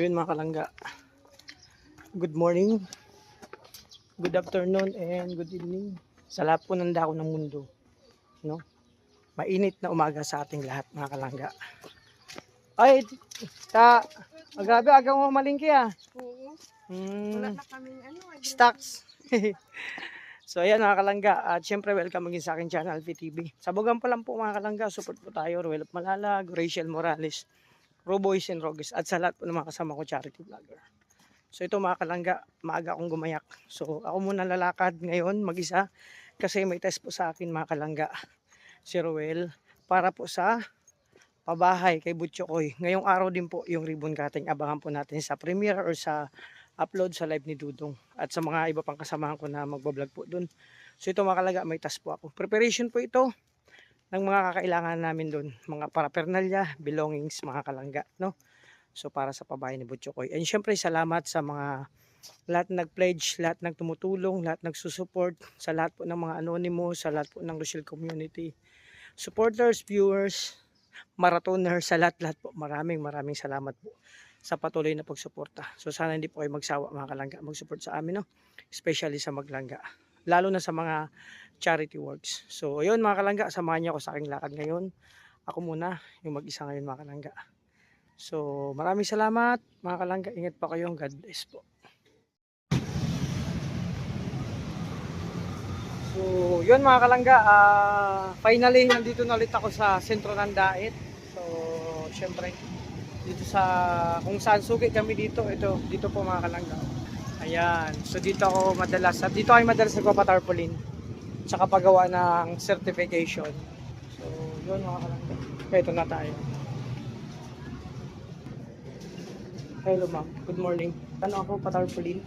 So yun mga kalangga, good morning, good afternoon, and good evening sa lahat po ng dako ng mundo, no? Mainit na umaga sa ating lahat mga kalangga. Ay, grabe aga mo malingki ah. Oo. Wala na kaming Stocks. So ayan mga kalangga, at syempre welcome again sa aking channel VTV. Sabugan pa lang po mga kalangga, support po tayo, Ruel of Malalag, Rachel Morales, Roboys and Rogues, at sa lahat po ng mga kasama ko charity vlogger. So ito mga kalangga, maaga akong gumayak. So ako muna lalakad ngayon mag-isa kasi may test po sa akin mga kalangga, si Ruel, para po sa pabahay kay Butchokoy. Ngayong araw din po yung ribbon cutting. Abangan po natin sa premiere or sa upload sa live ni Dudong. At sa mga iba pang kasamahan ko na magbablog po dun. So ito mga kalangga, may task po ako. Preparation po ito ng mga kakailangan namin dun. Mga paraphernalia, belongings, mga kalangga, no? So para sa pabahay ni Butchokoy. And syempre salamat sa mga lahat nag-pledge, lahat nagtumutulong, lahat nagsusupport, sa lahat po ng mga anonymous, sa lahat po ng Rochelle community, supporters, viewers, marathoners, sa lahat po. Maraming salamat po sa patuloy na pagsuporta. So sana hindi po kayo magsawa mga kalangga mag-support sa amin, no? Especially sa Maglangga. Lalo na sa mga charity works. So ayun mga kalangga, samahan niyo ako sa aking lakad ngayon. Ako muna yung mag-isa ngayon mga kalangga. So maraming salamat mga kalangga. Ingat pa kayo. God bless po. So yun mga kalangga, finally nandito na ulit ako sa sentro ng Daet. So syempre dito sa kung saan sugi kami dito, dito po mga kalangga. Ayan, so dito ako madalas, at dito ay madalas nagpapatarpaulin tsaka paggawa ng certification. So yun mga kalangga, ito na tayo. Hello ma'am, good morning. Ano ako, patarpaulin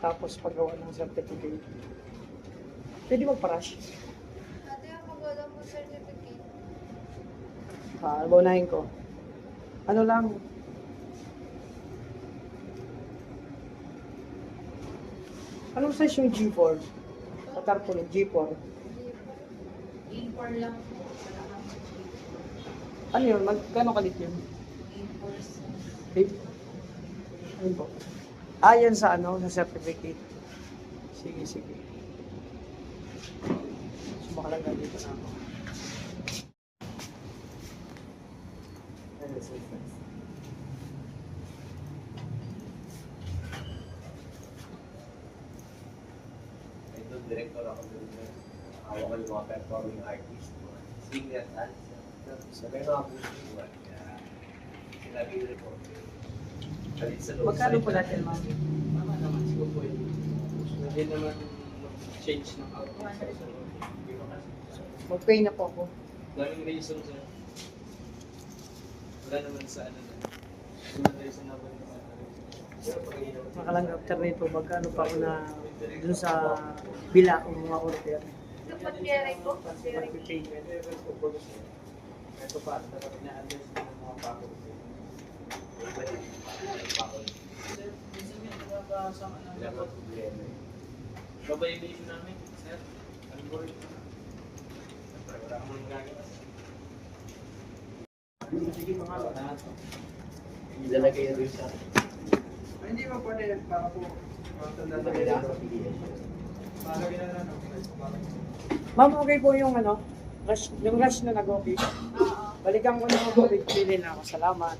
tapos paggawa ng certificate. Pwede magparash? Ate, ako wala po certificate. Baunahin ko. Ano lang? Anong size yung G4? Patarpaulin, G4. A4 lang po. Ano yun? Gano'ng kalit yun? A4 sa... Ano po? Yan sa ano, sa certificate. Sige. Sumakalangga dito na ako. Ito, director ako doon. Hawak ko yung mga performing artist, mga singer, dancer. Sabi nga ako yung mga sinabi yung report. Magkano po natin, ma'am? Tama naman, siguro po yun. Hindi naman mag-change ng outfit. Mag-pay na po ako. Daming reason sir. Wala naman sa ano na. Wala reason na wala sa ano. Makalangga after nito, magkano pa ako na dun sa bila o mga order. Yung pag-pray po? Pag-pay. Ito pa, dapat na-address ng mga pakot. Dapat problema eh. Babayibigin namin, sir. Ang board. Wala akong gagawa. Sige mga lahat. Ilalagay na rin sa Hindi mo pwede para po. Ilalagay na sa PDS. Palagay na lang. Ma'am, okay po yung ano, yung rush na nag-okay. Balikan ko na ako, pili na ako. Salamat.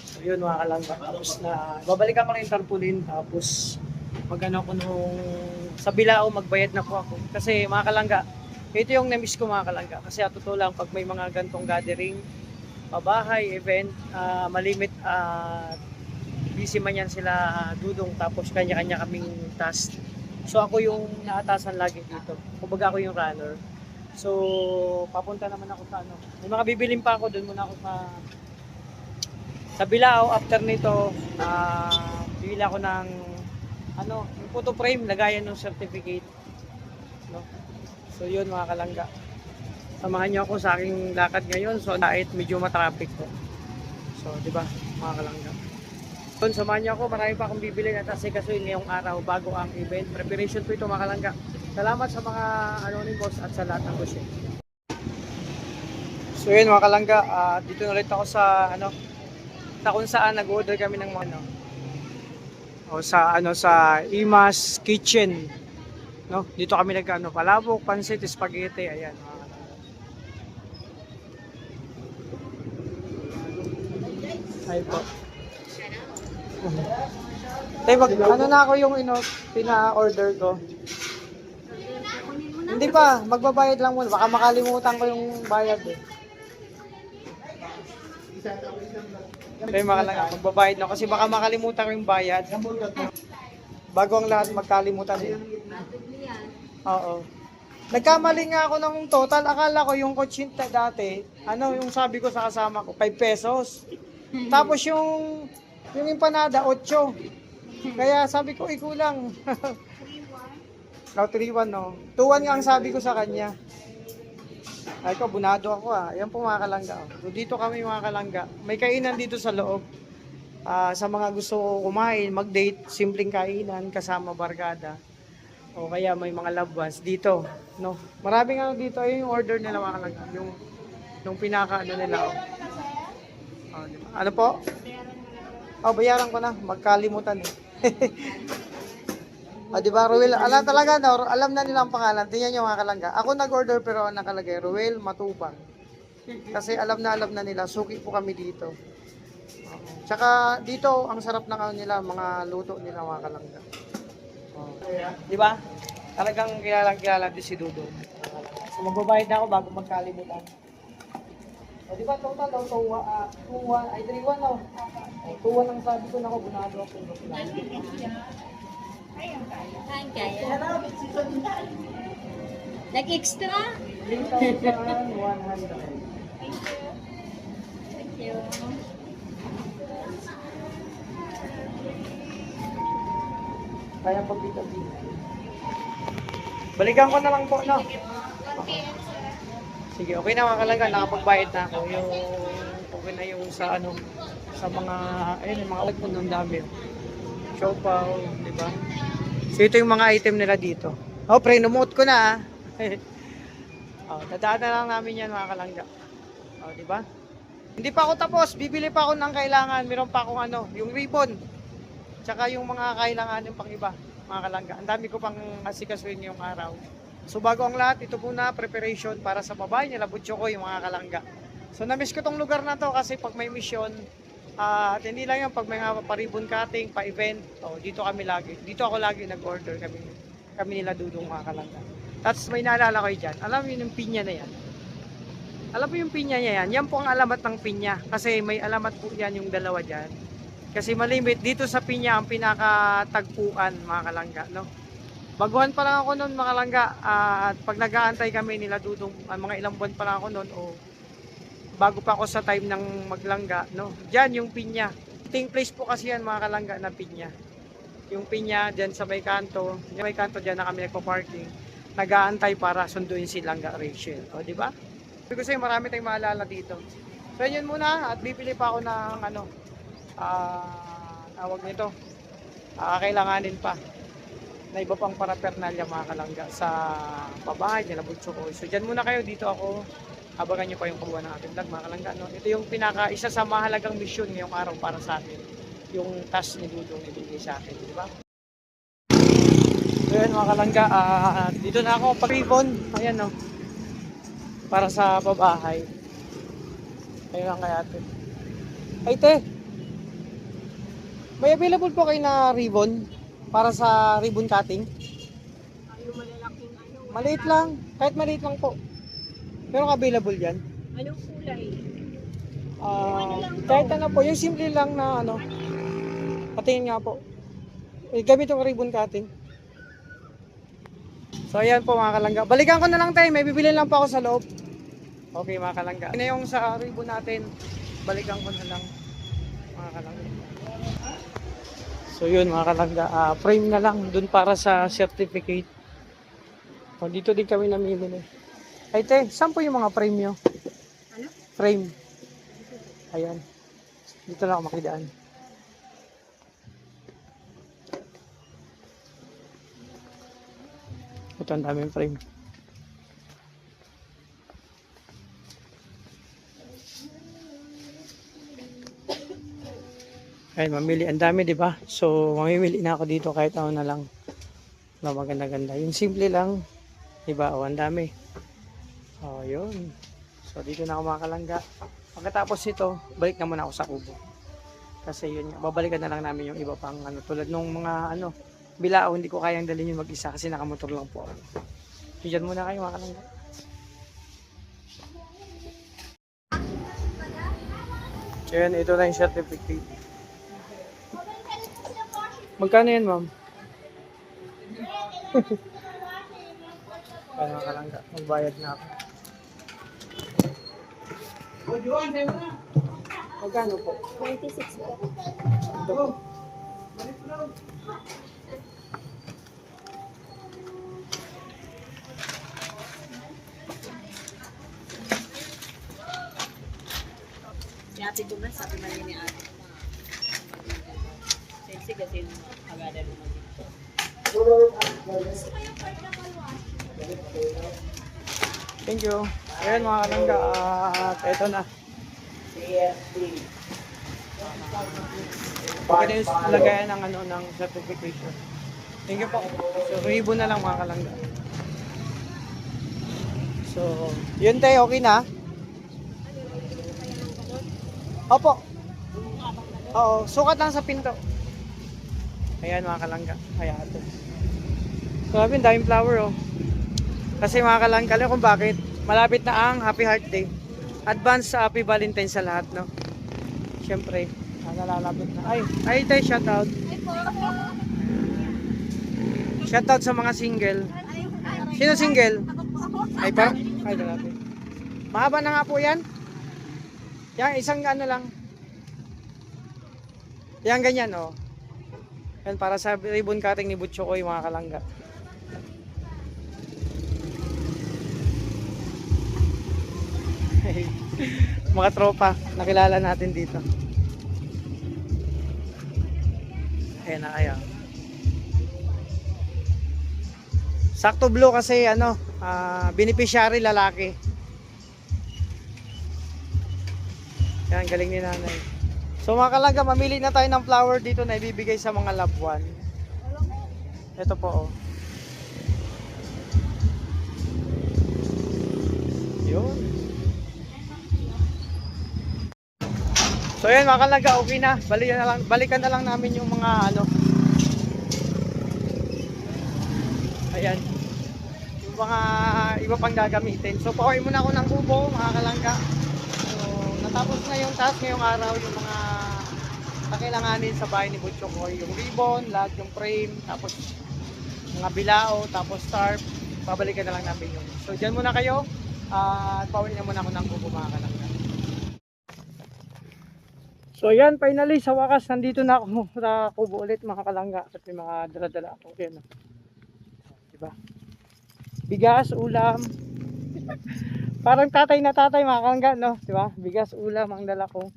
So yun mga kalangga. Tapos na, babalikan ko na yung tarpaulin. Tapos magano ko nung sa Bilao, magbayad na po ako. Kasi mga kalangga, ito yung na-miss ko mga kalangga. Kasi totoo lang, pag may mga gantong gathering, pabahay, event, malimit at busy man yan sila Dudong, tapos kanya-kanya kaming task. So ako yung naatasan lagi dito. Kumbaga ako yung runner. So papunta naman ako sa ano. May mga bibilin pa ako, doon muna ako sa Bilao. After nito, bibili ako ng ano, yung photo frame, lagayan ng certificate. No? So yun mga kalangga. Samahan niyo ako sa aking lakad ngayon. So kahit medyo matraffic po. So di ba mga kalangga. Doon samahan niyo ako, marami pa akong bibili at asikasuhin ngayong araw bago ang event. Preparation po ito mga kalangga. Salamat sa mga anonymous at sa lahat ng Rochelle. So yun mga kalangga, dito na ulit ako sa ano, sa kung saan nag-order kami ng mga ano, o sa Imas Kitchen, no? Dito kami nagano palabok, pansit, spaghetti, ayan. Ay po. Tay, ano na ako yung pina-order ko. Hindi pa, magbabayad lang muna. Baka makalimutan ko yung bayad eh. Tay, magbabayad na kasi baka makalimutan ko yung bayad. Bago ang lahat magkalimutan eh. Oo. Nagkamali nga ako ng total. Akala ko yung kutsinta dati, yung sabi ko sa kasama ko, 5 pesos. Tapos yung empanada, 8. Kaya sabi ko, kulang. No, 3-1, no. 2-1 nga ang sabi ko sa kanya. Ay ko, bunado ako ah. Ayan po mga kalangga. So, dito kami mga kalangga. May kainan dito sa loob. Sa mga gusto kumain, mag-date, simpleng kainan, kasama barkada. O kaya may mga loved ones dito. No? Maraming dito. Ayun yung order nila mga kalangga. Yung pinaka nila. Diba? Ano po? Bayaran ko na. Magkalimutan eh. Diba, Ruel? Talaga, no? Alam na nila ang pangalan. Tingnan nyo mga kalangga. Ako nag-order pero nakalagay, Ruel Matupang. Kasi alam na nila. Suki po kami dito. Tsaka dito, ang sarap ng nila, mga luto nila mga kalangga. Diba? Talagang kilala din si Dudo. So magbabayad na ako bago magkalimutan. Diba total daw, 3-1 no? 2-1 ang sabi ko na ako, bunado ako. Nag-extra? 3,100. Thank you. Kaya pagpita-pita. Balikan ko na lang po, no? Sige, okay na mga kalangga, nakapagbayad na ako. Okay na yung sa mga, yung mga ulit po ng dami. Siopaw, di ba? So ito yung mga item nila dito. Pre-nomote ko na dadaan na lang namin yan mga kalangga. Di ba? Hindi pa ako tapos, bibili pa ako ng kailangan. Meron pa akong yung ribbon. Tsaka yung mga kailangan yung pang iba, mga kalangga. Ang dami ko pang asikasuhin ngayong araw. So bago ang lahat, ito muna preparation para sa babae nila Butcho ko yung mga kalangga. So na-miss ko tong lugar na to kasi pag may mission, at hindi lang yan pag may pa-ribbon cutting, pa-event, dito ako lagi nag-order kami nila Dudong mga kalangga. Tapos may naalala ko dyan, alam mo yung pinya na yan? Alam mo yung pinya niya yan? Yan po ang alamat ng pinya kasi may alamat po yan yung dalawa dyan. Kasi malimit dito sa pinya ang pinakatagpuan mga kalangga, no? Baguhan pa lang ako noon mga kalangga, at pag nag-aantay kami nila Dudong, mga ilang buwan pa lang ako noon bago pa ako sa time ng maglangga, no? Diyan yung pinya. Ting place po kasi yan mga kalangga na pinya. Yung pinya diyan sa may kanto, diyan na kami nagpo-parking. Nag-aantay para sunduin si Langga Rachel. Di ba? Sabi ko sa'yo, marami tayong maalala dito. So yun muna, at bibili pa ako ng tawag nito. Kailanganin pa na iba pang parapernalya mga kalangga sa babae nila Butcho ko. So dyan muna kayo, dito ako. Abangan nyo pa yung kuha ng ating vlog mga kalangga. No? Ito yung isa sa mahalagang mission ngayong araw para sa atin. Yung task ni Dudong ibigay sa atin. Di ba? So yan mga kalangga. Dito na ako pag-ribbon. Ayan no. Para sa babahay. Ayun lang kaya ate. Ay te. May available po kayo na ribbon para sa ribbon cutting? Maliit lang. Kahit maliit lang po. Pero available yan. Anong kulay? Kahit po, yung simple lang na patingin nga po. Gamit yung ribbon cutting. So ayan po mga kalangga. Balikan ko na lang tayo, may bibili lang po ako sa loob. Okay mga kalangga. Ina yung sa ribbon natin, balikan ko na lang mga kalangga. So yun mga kalangga, frame na lang dun para sa certificate. Dito din kami namimili. Ay te, saan po yung mga frame nyo? Ano? Frame. Ayan. Dito lang ako makidaan. Ito ang daming frame. Kahit mamili, ang dami, di ba? So, mamimili na ako dito kahit ano na lang na maganda-ganda. Yung simple lang, di ba? O, ang dami. O, yun. So, dito na ako mga kalangga. Pagkatapos ito, balik na muna ako sa kubo. Kasi yun, babalikan na lang namin yung iba pang ano, tulad nung mga ano, bilao, hindi ko kayang dalhin yung mag-isa kasi nakamotor lang po ako. So, dyan muna kayo mga kalangga. So, yan, ito na yung certificate. Magkano yan, ma'am? Kaya mga kalangga, magbayad na ako. Magkano po? 26 po. Ito po. Si ate ko na, sabi na ni ate. Sexy kasi yung agadan mo. Thank you. Ayan mga kalangga, at ito na. Okay na yung lagayan ng, ano, ng certification. Thank you po. So, ribbon na lang mga kalangga. So, yun tayo, okay na? Opo. Oo, sukat lang sa pinto. Ayan mga kalangga, kaya ito. Grabe, ang daming flower oh. Kasi mga kalangga, alam kung bakit. Malapit na ang Happy Heart Day. Advance sa Happy Valentine sa lahat, no? Siyempre, nalalapit na. Ay tayo, shoutout. Shoutout sa mga single. Sino single? Ay pa? Ay, dalapi. Mahaba na nga po yan. Yan, isang ano lang. Yan, ganyan, oh. Yan, para sa ribbon cutting ni Butcho ko yung mga kalangga. Mga tropa, nakilala natin dito. Ayan na kaya. Sakto blue kasi ano, beneficiary lalaki. Yan, galing ni nanay. So mga kalangga, mamili na tayo ng flower dito na ibibigay sa mga loved one. Ito po oh. Yun. So yan mga kalangga, okay na. Balikan na lang namin yung mga ano. Ayan. Yung mga iba pang gagamitin. So pauwi muna ako ng kubo mga kalangga. So natapos na yung task ngayong araw, yung mga kakailanganin sa bahay ni Butcho ko. Yung ribbon, lahat yung frame, tapos mga bilao, tapos tarp. Babalikan na lang namin yun. So dyan muna kayo. At pauwi na muna ako ng kubo mga kalangga. So yan, finally sa wakas nandito na ako sa kubo ulit mga kalangga at may mga dala-dala ako. Yan. Diba? Bigas, ulam. Parang tatay na tatay mga kalangga, no? Diba? Bigas, ulam ang dala ko.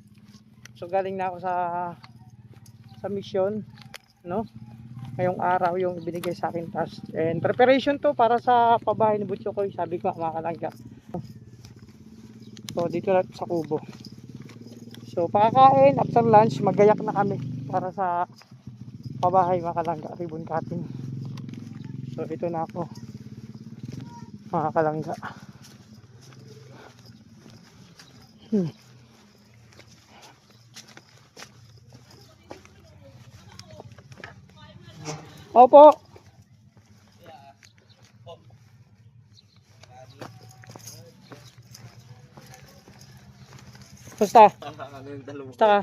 So galing na ako sa mission, no? Ngayong araw yung binigay sa akin task. And preparation to para sa pabahay ni Butcho ko, sabi ko mga kalangga. So dito na sa kubo. So pakakain, after lunch, magayak na kami para sa pabahay mga kalangga, ribbon cutting. So ito na ako mga kalangga. Opo. Basta. Ano yung dalawa? Basta ka.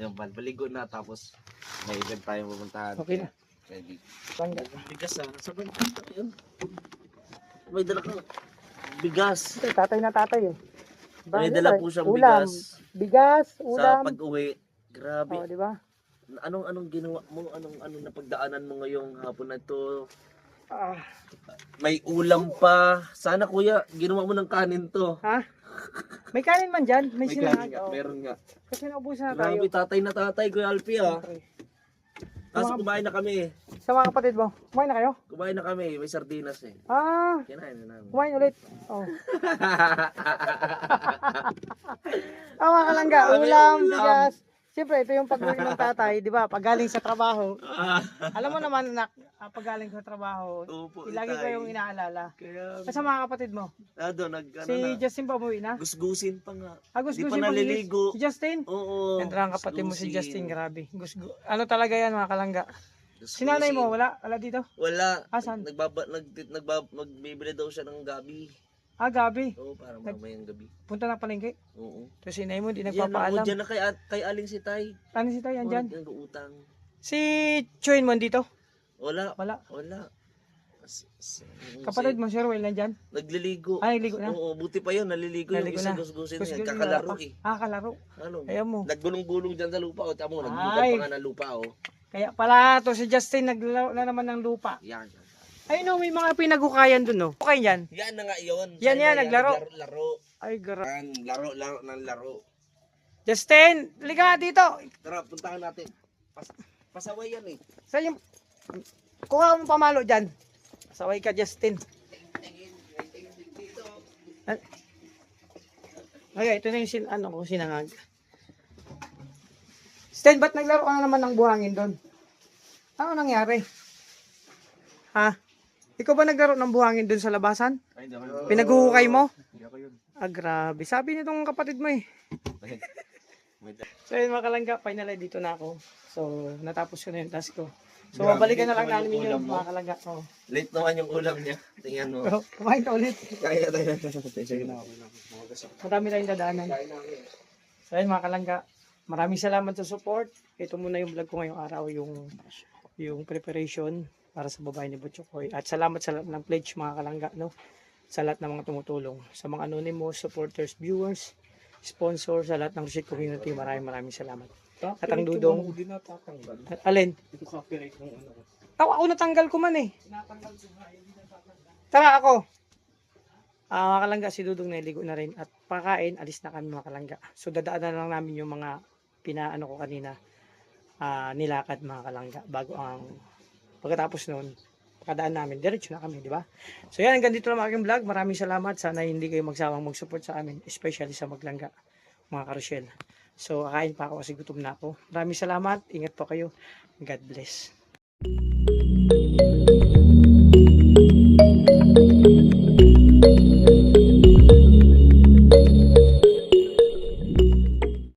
Yung baligo na tapos may event tayong pupuntahan. Okay na. Ready. Kalangga. Bigas Sabi yun. May dala ko. Bigas. Ito, tatay na tatay eh. May dala po siyang ulam. bigas. Bigas, Sa ulam. pag-uwi. Grabe. Oh, di ba? Anong ginawa mo? Anong napagdaanan mo ngayong hapon na ito? Ah, May ulam pa. Sana kuya, ginawa mo ng kanin to. ha? May kanin man dyan? May May sinangag. kanin nga, Oh. meron nga. Kasi naubusan na tayo. Grabe, tatay na tatay, Kuya Alpi ah. Okay. Kaso kumain na kami. Sa mga kapatid mo, kumain na kayo? Kumain na kami, may sardinas eh. Ah, Kinain na namin. kumain ulit. Oh. Mga kalangga, ulam, bigas. Siyempre, ito yung pag-uwi ng tatay, di ba? Pag galing sa trabaho. Alam mo naman, anak, pag galing sa trabaho, Opo, lagi ko yung inaalala. Kaya, Kasi mga kapatid mo, nag, si Justin ba umuwi na? gusgusin pa nga. Agus Di pa Gusin ba naliligo. Si Justin? Oo. Ganda ang kapatid mo si gusgusin. Justin, grabe. Ano talaga yan mga kalangga? Si nanay mo, wala? Wala dito? Wala. Asan? Magbibili daw siya ng gabi. Ah, Gabi. Oo, para mamayang gabi. Punta na palengke. Oo. Tapos si nanay mo, di Yan, nagpapaalam. Diyan na kay Aling si Tay. Ano si tayo, andyan? Nag-uutang. Si Chuen mo dito? Wala. Wala. Wala. Kapatid mo, si Ruel, nandyan? Nagliligo. Ay, ligo na. Oo, buti pa yun. Naliligo Naligo yung isa na. gusgusin Gusgusin niya. na Kakalaro pa. eh. Ah, kalaro. Ano? Ayaw mo. Naggulong-gulong dyan sa lupa. O, tamo, nagbukat Ay. pa nga ng lupa. O. Kaya pala to si Justin naglaro na naman ng lupa. Yan. Ay no, may mga pinaghukayan dun no. Okay yan. Yan na nga yun. Yan, naglaro. Laro. Ay gara. Yan, laro ng laro. Justin, liga dito. Tara, puntahan natin. Pasaway yan eh. Sa yung kuha mo pamalo diyan. Saway ka Justin. Okay, ito na yung sinangag. Stan, ba't naglaro ka na naman ng buhangin doon? Ano nangyari? Ha? Ikaw ba naglaro ng buhangin doon sa labasan? Pinaghuhukay mo? Ah, grabe. Sabi nitong kapatid mo eh. So yun mga kalangga, final ay dito na ako. So, natapos ko na yung task ko. So, babalikan na lang namin yun mga kalangga. Oh. Late naman yung ulam niya. Tingnan mo. So, kumain ka ulit. Kaya tayo. Sige na. Madami tayong dadaanan. So yun mga kalangga, maraming salamat sa support. Ito muna yung vlog ko ngayong araw, yung preparation para sa babae ni Butchokoy. At salamat sa lahat ng pledge mga kalangga, no? Sa lahat ng mga tumutulong. Sa mga anonymous, supporters, viewers, sponsors, sa lahat ng Rashid community, maraming salamat. At ang dudong, alin? Ako natanggal ko man eh. Tara ako. Mga kalangga, si Dudong naligo na rin. At pakain, alis na kami mga kalangga. So dadaanan lang namin yung mga pinaano ko kanina. Nilakad mga kalangga. Bago pagkatapos noon, pagkadaan namin, diretso na kami, di ba? So yan, hanggang dito lang ang aking vlog. Maraming salamat. Sana hindi kayo magsawang mag-support sa amin, especially sa Maglangga, mga karosyel. So, kakain pa ako kasi gutom na ako. Maraming salamat. Ingat po kayo. God bless.